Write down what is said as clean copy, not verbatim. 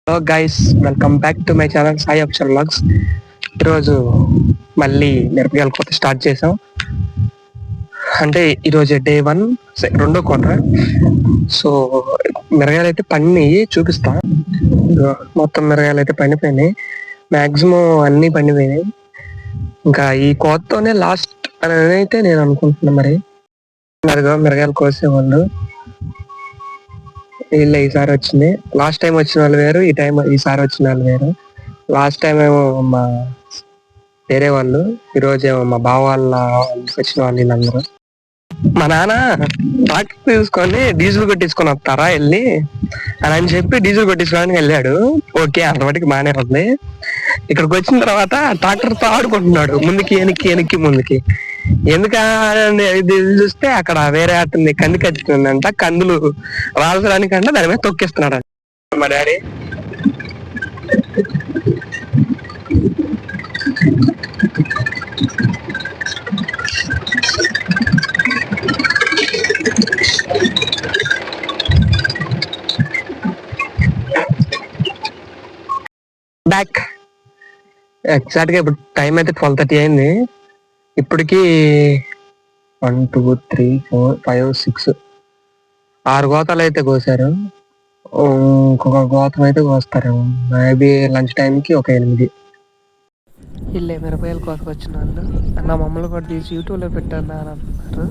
Hello guys, welcome back to my channel Sai Akshar vlogs. ఈరోజు మళ్ళీ మిరపకాయల కోత స్టార్ట్ చేసాం. అంటే ఈరోజు డే 1, రెండో కోత. సో మిరగాయలు అయితే పండినాయి, చూపిస్తా. మొత్తం మిరగాయలు అయితే పండిపోయినాయి, మాక్సిమం అన్ని పండిపోయినాయి. ఇంకా ఈ కోతతోనే లాస్ట్ అని అయితే నేను అనుకుంటున్నా. మరి అదిగో మిరగాయలు కోసేవాళ్ళు వీళ్ళే ఈసారి వచ్చింది. లాస్ట్ టైం వచ్చిన వాళ్ళు వేరు, ఈసారి వచ్చిన వాళ్ళు వేరు. లాస్ట్ టైం ఏమో మా వేరే వాళ్ళు, ఈరోజేమో మా బావ వాళ్ళ వచ్చిన వాళ్ళు వీళ్ళందరూ. మా నాన్న ట్రాక్టర్ తీసుకొని డీజిల్ కొట్టించుకొని వస్తారా వెళ్ళి అని చెప్పి డీజిల్ కొట్టించుకోవడానికి వెళ్ళాడు. ఓకే, అంతవరకు బాగానే ఉంది. ఇక్కడికి వచ్చిన తర్వాత ట్రాక్టర్ తో ఆడుకుంటున్నాడు, ముందుకి వెనక్కి వెనక్కి ముందుకి. ఎందుకు ఇది చూస్తే అక్కడ వేరే అతన్ని కంది కట్టిందంట, కందులు రాల్చడానికంటే దాని మీద తొక్కిస్తున్నాడు మా డాడీ. బ్యాక్ ఎగ్జాక్ట్ గా ఇప్పుడు టైం అయితే 12:30 అయింది. ఇప్పటికి 1, 2, 3, 4, 5, 6, 6 గోతాలు అయితే కోసారు. ఇంకొక గోతం అయితే కోస్తారేమో మేబీ లంచ్ టైంకి ఒక 8. వీళ్ళే మిరపకాయలు కోసుకొచ్చిన వాళ్ళు. నా మమ్మల్ని కూడా తీసి యూట్యూబ్లో పెట్టాను అని అంటున్నారు.